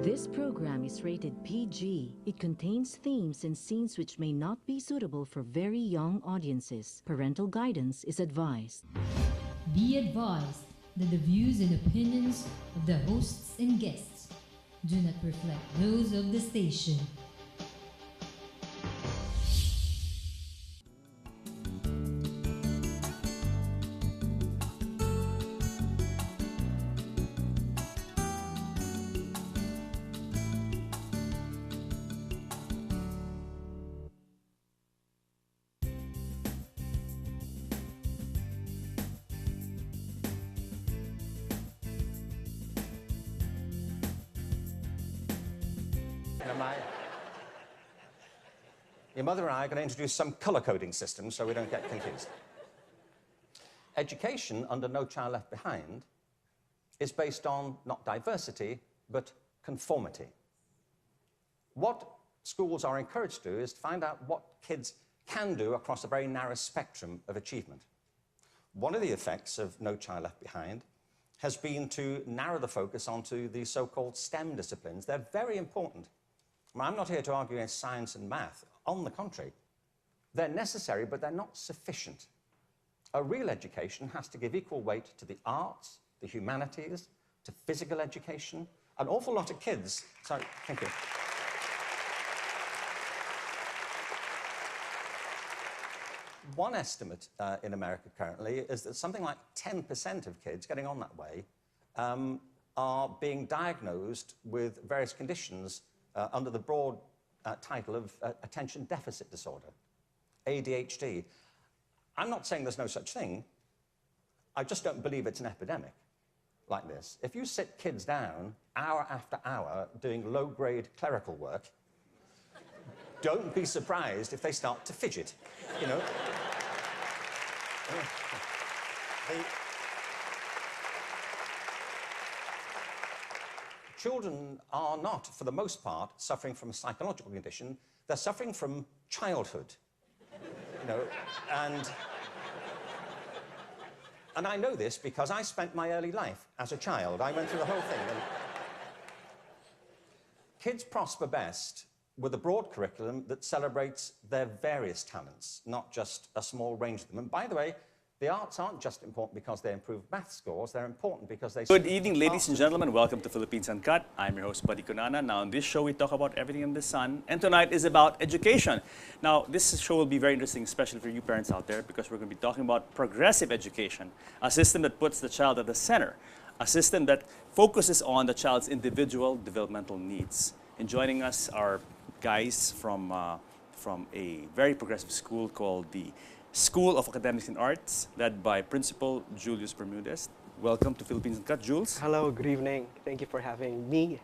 This program is rated PG. It contains themes and scenes which may not be suitable for very young audiences. Parental guidance is advised. Be advised that the views and opinions of the hosts and guests do not reflect those of the station. Your mother and I are going to introduce some color-coding systems so we don't get confused. Education under No Child Left Behind is based on not diversity, but conformity. What schools are encouraged to do is to find out what kids can do across a very narrow spectrum of achievement. One of the effects of No Child Left Behind has been to narrow the focus onto the so-called STEM disciplines. They're very important. I'm not here to argue against science and math. On the contrary, they're necessary, but they're not sufficient. A real education has to give equal weight to the arts, the humanities, to physical education. An awful lot of kids... Sorry, thank you. One estimate in America currently is that something like 10% of kids getting on that way are being diagnosed with various conditions under the broad title of attention deficit disorder, ADHD. I'm not saying there's no such thing. I just don't believe it's an epidemic like this. If you sit kids down hour after hour doing low-grade clerical work, don't be surprised if they start to fidget, you know. Children are not, for the most part, suffering from a psychological condition. They're suffering from childhood, you know, and I know this because I spent my early life as a child. I went through the whole thing. And kids prosper best with a broad curriculum that celebrates their various talents, not just a small range of them. And by the way, the arts aren't just important because they improve math scores, they're important because they... Good evening, ladies and gentlemen. Welcome to Philippines Uncut. I'm your host, Buddy Kunana. Now, on this show, we talk about everything in the sun, and tonight is about education. Now, this show will be very interesting, especially for you parents out there, because we're going to be talking about progressive education, a system that puts the child at the center, a system that focuses on the child's individual developmental needs. And joining us are guys from a very progressive school called the School of Academics and Arts, led by Principal Jules Bermudez. Welcome to Philippines Uncut, Jules. Hello, good evening. Thank you for having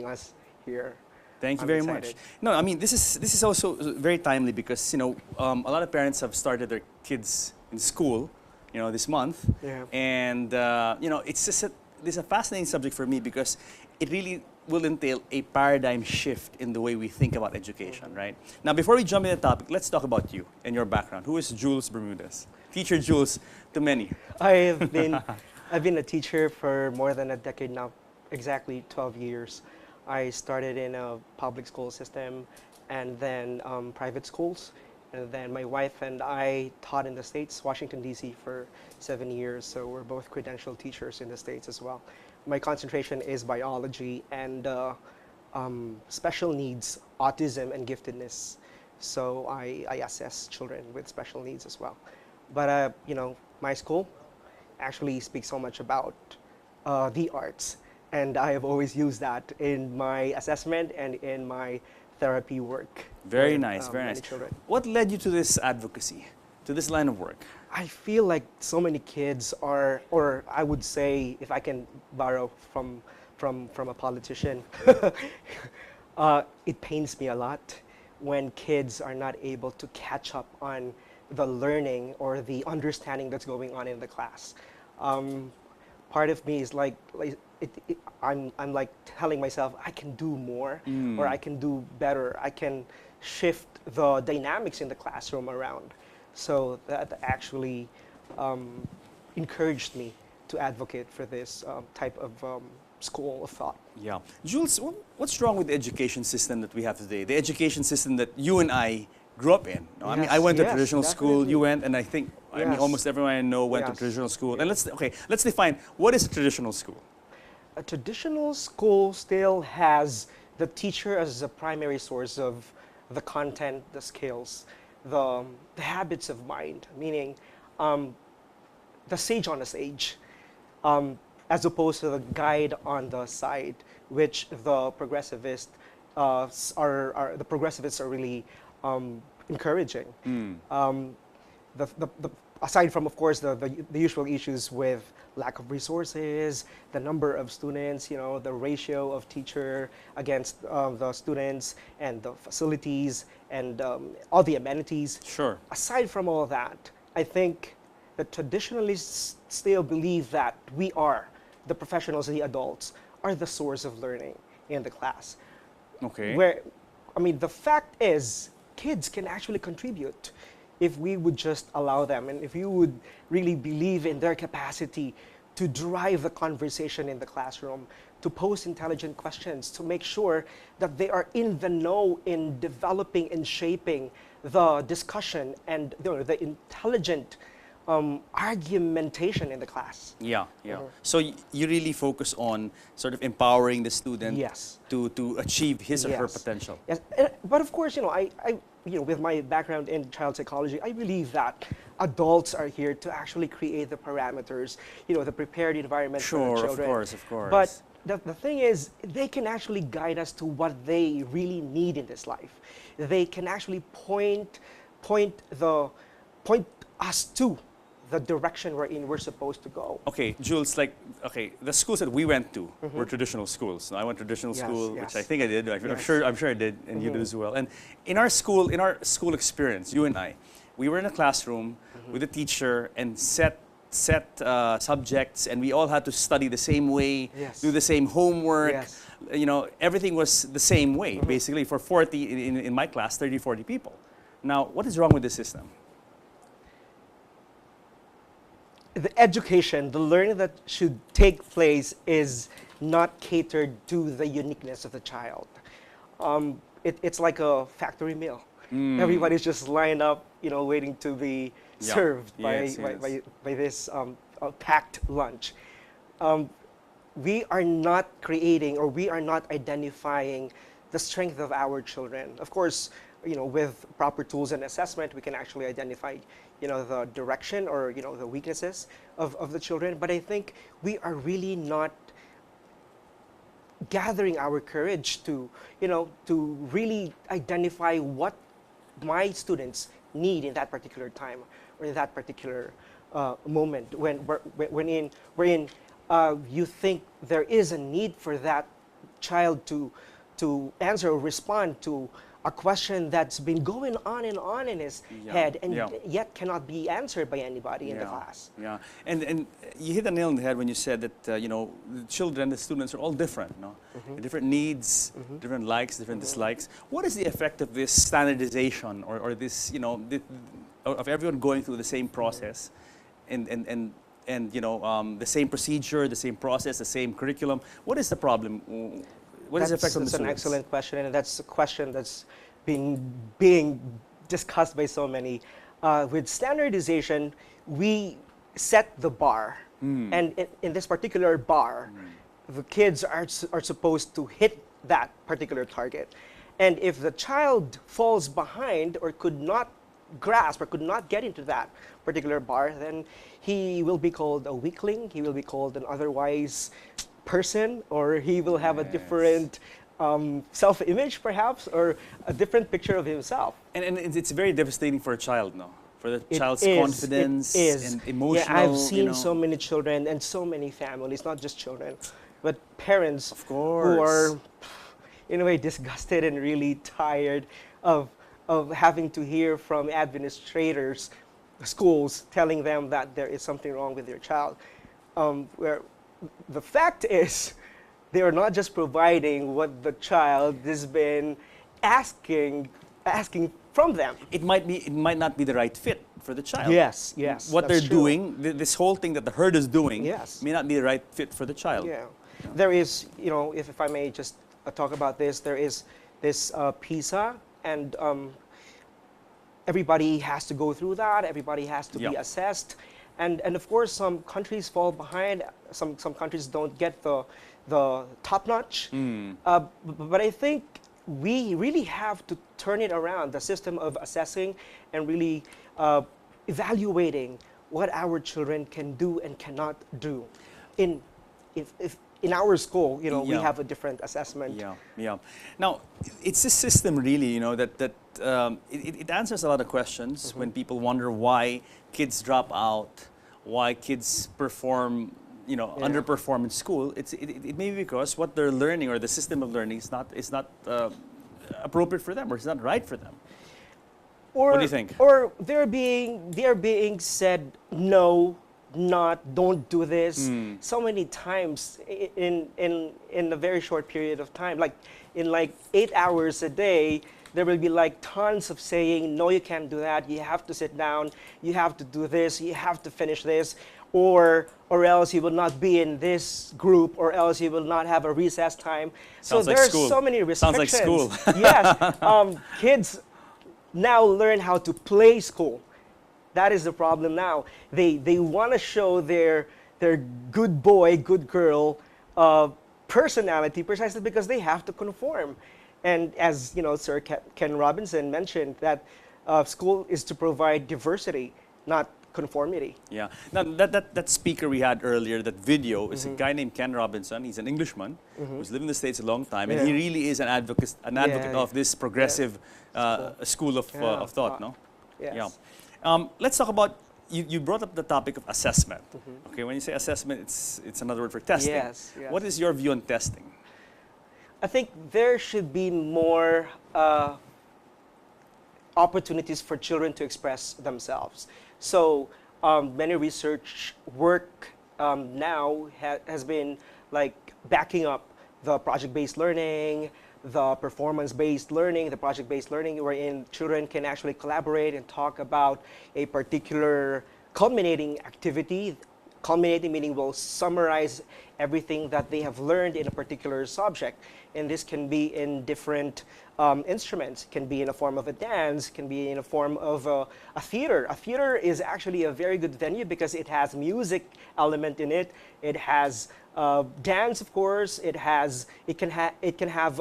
us here. Thank you very much. No, I mean, this is also very timely because, you know, a lot of parents have started their kids in school, you know, this month. Yeah. And, you know, it's just this is a fascinating subject for me because it really will entail a paradigm shift in the way we think about education, right? Now, before we jump into the topic, let's talk about you and your background. Who is Jules Bermudez? Teacher Jules to many. I've been a teacher for more than a decade now, exactly 12 years. I started in a public school system and then private schools. And then my wife and I taught in the States, Washington, D.C. for 7 years. So we're both credentialed teachers in the States as well. My concentration is biology and special needs, autism, and giftedness. So I assess children with special needs as well. But, you know, my school actually speaks so much about the arts. And I have always used that in my assessment and in my therapy work. Very nice, very nice. Children. What led you to this advocacy, to this line of work? I feel like so many kids are, or I would say, if I can borrow from a politician, it pains me a lot when kids are not able to catch up on the learning or the understanding that's going on in the class. Part of me is like I'm like telling myself I can do more or I can do better. I can shift the dynamics in the classroom around. So that actually encouraged me to advocate for this type of school of thought. Yeah. Jules, what's wrong with the education system that we have today? The education system that you and I grew up in. No, I mean, I went to traditional school, you went, and I think, I mean, almost everyone I know went to traditional school. And let's define, what is a traditional school? A traditional school still has the teacher as the primary source of the content, the skills, the habits of mind, meaning the sage on the stage, as opposed to the guide on the side, which the progressivists are really encouraging. Aside from, of course, the usual issues with lack of resources, the number of students, you know, the ratio of teacher against the students, and the facilities, and all the amenities. Sure. Aside from all of that, I think the traditionalists still believe that we are, the professionals, the adults, are the source of learning in the class. Okay. Where, I mean, the fact is, kids can actually contribute if we would just allow them, and if you would really believe in their capacity to drive the conversation in the classroom, to pose intelligent questions, to make sure that they are in the know in developing and shaping the discussion and the intelligent argumentation in the class. Yeah, yeah. So you really focus on sort of empowering the student to achieve his or her potential. Yes, but of course, I with my background in child psychology, I believe that adults are here to actually create the parameters, the prepared environment for the children. Of course. But the thing is, they can actually guide us to what they really need in this life. They can actually point us to the direction we're supposed to go. Okay, Jules, the schools that we went to were traditional schools. I went to traditional school, which I think I did. I'm sure I did, and you did as well. And in our school experience, you and I, we were in a classroom with a teacher and set subjects, and we all had to study the same way, do the same homework. Everything was the same way, basically, for 40, in my class, 30, 40 people. Now, what is wrong with this system? The education, the learning that should take place is not catered to the uniqueness of the child. It's like a factory meal. Everybody's just lined up, waiting to be served by this packed lunch. We are not creating, or we are not identifying the strength of our children. Of course, with proper tools and assessment, we can actually identify the direction or the weaknesses of the children. But I think we are really not gathering our courage to really identify what my students need in that particular time or in that particular moment wherein you think there is a need for that child to answer or respond to a question that's been going on in his head and yet cannot be answered by anybody in the class. Yeah, and you hit the nail on the head when you said that the children, the students are all different, no? Different needs, different likes, different dislikes. What is the effect of this standardization or this of everyone going through the same process and the same procedure, the same process, the same curriculum? What is the problem? What is the effect on the students? That's an excellent question, and that's a question that's being discussed by so many. With standardization, we set the bar, and in this particular bar, the kids are supposed to hit that particular target. And if the child falls behind or could not grasp or could not get into that particular bar, then he will be called a weakling, he will be called an otherwise person, or he will have a different self-image perhaps, or a different picture of himself. And it's very devastating for a child, no? For the child's confidence and emotional. Yeah, I've seen so many children and so many families, not just children, but parents who are in a way disgusted and really tired of having to hear from administrators, schools, telling them that there is something wrong with their child. Where the fact is, they are not just providing what the child has been asking from them. It might not be the right fit for the child. Yes. What they're doing, this whole thing that the herd is doing, Yes. may not be the right fit for the child. Yeah. There is, if I may just talk about this, there is this PISA, and everybody has to go through that. Everybody has to be assessed, and of course some countries fall behind. Some countries don't get the top notch. But I think we really have to turn it around, the system of assessing and really evaluating what our children can do and cannot do. If in our school, we have a different assessment. Now, it's this system really, that it answers a lot of questions when people wonder why kids drop out, why kids perform, underperform in school. It may be because what they're learning or the system of learning is not appropriate for them, or it's not right for them. Or, what do you think? Or they're being said no, don't do this so many times in a very short period of time. Like in 8 hours a day, there will be tons of saying, no, you can't do that. You have to sit down. You have to do this. You have to finish this, or else you will not be in this group, or else you will not have a recess time. Sounds so like there's school. so many restrictions. Sounds like school. Yes, kids now learn how to play school. That is the problem now. They want to show their good boy, good girl personality precisely because they have to conform. And as Sir Ken Robinson mentioned, that school is to provide diversity, not conformity. Yeah. Now that speaker we had earlier, that video, is a guy named Ken Robinson. He's an Englishman who's lived in the States a long time, and he really is an advocate of this progressive school of thought. No. Yes. Yeah. Let's talk about. You brought up the topic of assessment. Okay. When you say assessment, it's another word for testing. Yes. What is your view on testing? I think there should be more opportunities for children to express themselves. So many research work now has been backing up the project-based learning, the performance-based learning, the project-based learning, wherein children can actually collaborate and talk about a particular culminating activity. Culminating meaning will summarize everything that they have learned in a particular subject. And this can be in different instruments. It can be in a form of a dance, can be in a form of a theater. A theater is actually a very good venue because it has music element in it. It has dance, of course. It can have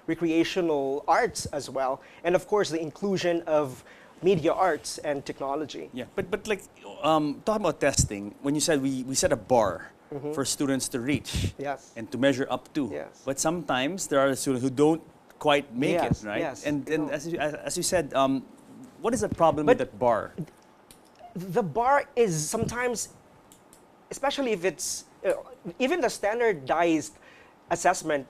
recreational arts as well. And of course, the inclusion of media arts and technology. Yeah, but talking about testing, when you said we set a bar for students to reach and to measure up to, but sometimes there are students who don't quite make it, right? Yes. And as you said, what is the problem with that bar? The bar is sometimes, especially if it's even the standardized assessment,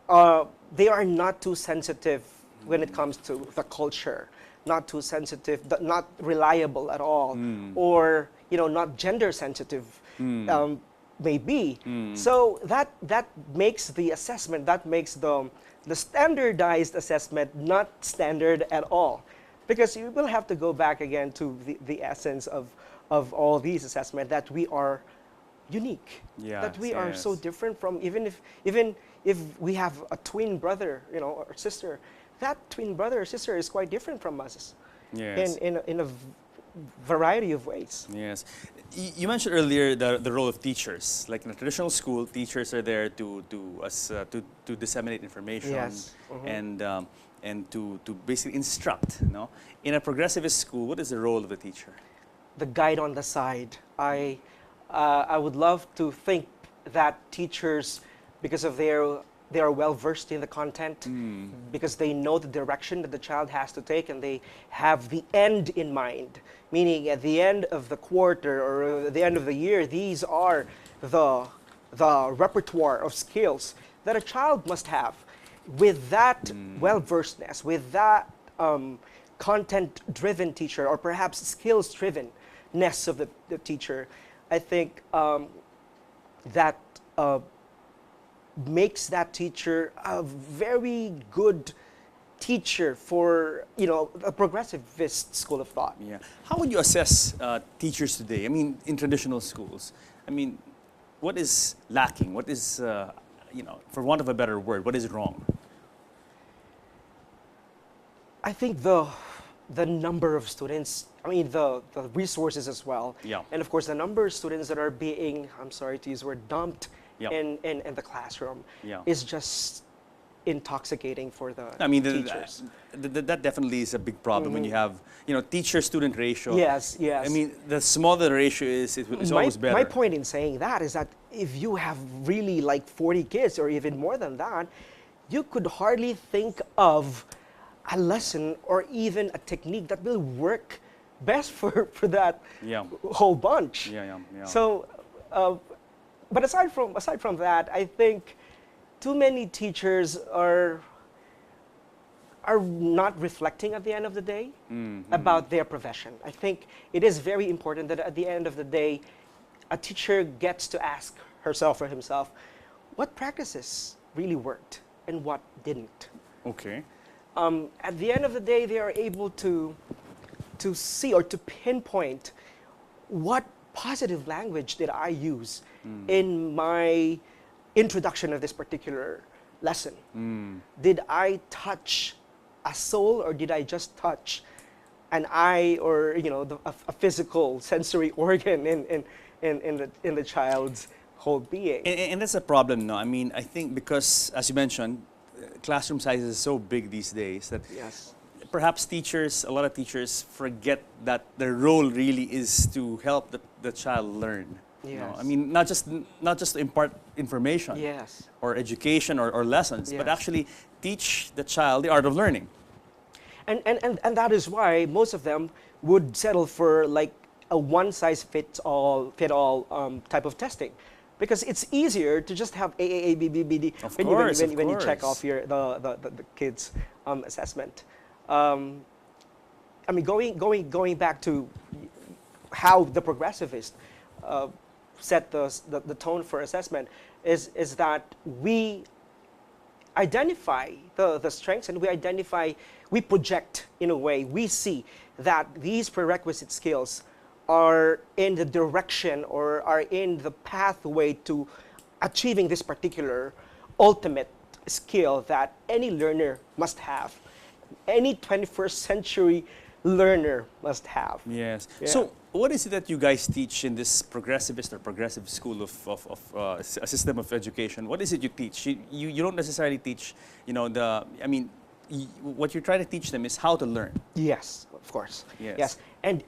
they are not too sensitive when it comes to the culture. Not too sensitive, not reliable at all, or not gender sensitive, maybe. So that makes the assessment, that makes the standardized assessment not standard at all, because you will have to go back again to the essence of all these assessments, that we are unique, that we are so different from even if we have a twin brother, or sister. That twin brother or sister is quite different from us in a variety of ways. Yes. You mentioned earlier the role of teachers. Like in a traditional school, teachers are there to disseminate information and to basically instruct. In a progressivist school, what is the role of the teacher? The guide on the side. I would love to think that teachers, because of they are well versed in the content, because they know the direction that the child has to take, and they have the end in mind. Meaning, at the end of the quarter or at the end of the year, these are the repertoire of skills that a child must have. With that well versedness, with that content-driven teacher, or perhaps skills-drivenness of the teacher, I think that makes that teacher a very good teacher for a progressivist school of thought. Yeah. How would you assess teachers today? I mean, in traditional schools. I mean, what is lacking? What is, you know, for want of a better word, what is wrong? I think the number of students, I mean the resources as well, Yeah. and of course the number of students that are being, I'm sorry to use the word, dumped Yeah. in the classroom Yeah. is just intoxicating for the I mean, teachers. that definitely is a big problem when you have, you know, teacher-student ratio. Yes, yes. I mean, the smaller the ratio is, it's my, always better. my point in saying that is that if you have really like 40 kids or even more than that, you could hardly think of a lesson or even a technique that will work best for that Yeah. whole bunch. Yeah. So, but aside from that, I think too many teachers are not reflecting at the end of the day about their profession. I think it is very important that at the end of the day, a teacher gets to ask herself or himself, what practices really worked and what didn't. Okay. At the end of the day, they are able to see or to pinpoint what positive language did I use in my introduction of this particular lesson. Did I touch a soul or did I just touch an eye or a physical sensory organ in the child's whole being? And that's a problem, no? I mean, I think because, as you mentioned, classroom size is so big these days that Yes. perhaps a lot of teachers forget that their role really is to help the child learn. You know? I Yes. mean, not just to impart information Yes. or education or lessons, but Yes. actually teach the child the art of learning. And that is why most of them would settle for like a one-size-fits-all type of testing, because it's easier to just have A, B, B, B, D Of when course, you check course. off the kids' assessment. I mean, going back to how the progressivist set the tone for assessment is that we identify the strengths and we project in a way, we see that these prerequisite skills are in the direction or are in the pathway to achieving this particular ultimate skill that any learner must have, any 21st century learner must have. Yes. Yeah. So, what is it that you guys teach in this progressivist or progressive school of a system of education? What is it you teach? You don't necessarily teach, what you're trying to teach them is how to learn. Yes, of course. Yes. And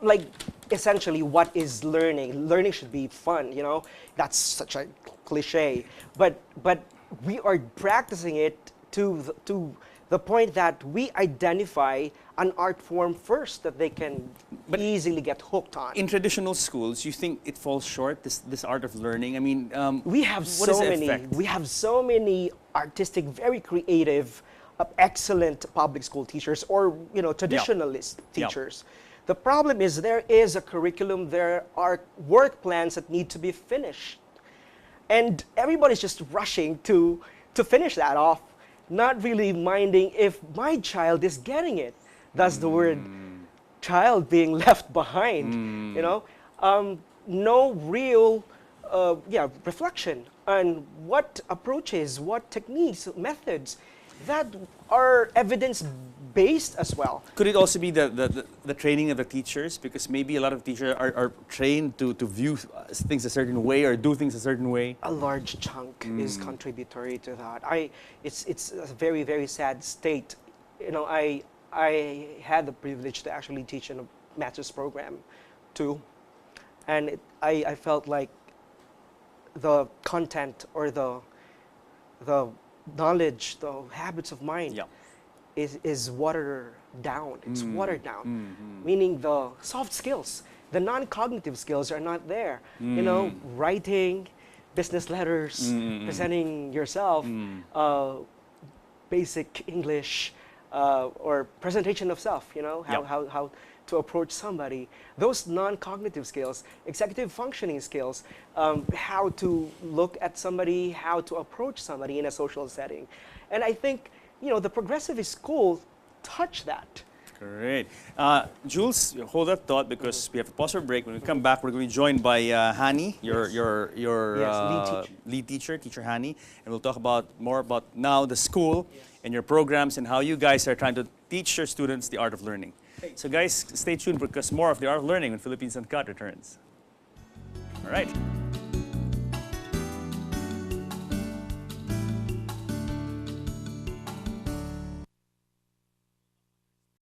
like essentially what is learning? Learning should be fun, That's such a cliche. But we are practicing it to the point that we identify an art form first that they can easily get hooked on. In traditional schools, you think it falls short, this art of learning? I mean, We have what is so the many. effect? We have so many artistic, very creative, excellent public school teachers or traditionalist Yeah. teachers. The problem is there is a curriculum. There are work plans that need to be finished, and everybody's just rushing to finish that off, not really minding if my child is getting it. That's the word child being left behind. No real reflection on what approaches, what techniques, methods that are evidence-based as well. Could it also be the training of the teachers? Because maybe a lot of teachers are trained to view things a certain way or do things a certain way. A large chunk is contributory to that. It's a very, very sad state. I had the privilege to actually teach in a master's program too. And I felt like the content or the knowledge, the habits of mind is watered down. It's watered down, meaning the soft skills, the non-cognitive skills are not there. Writing, business letters, presenting yourself, basic English, or presentation of self, how to approach somebody. Those non-cognitive skills, executive functioning skills, how to look at somebody, how to approach somebody in a social setting. And I think, the progressivist school touch that. Great. Jules, hold that thought because we have to pause for a break. When we come back, we're going to be joined by Hani, your Yes, lead teacher, Teacher Hani, and we'll talk about more about now the school and your programs and how you guys are trying to teach your students the art of learning. So guys, stay tuned because more of the art of learning when Philippines Uncut returns. All right.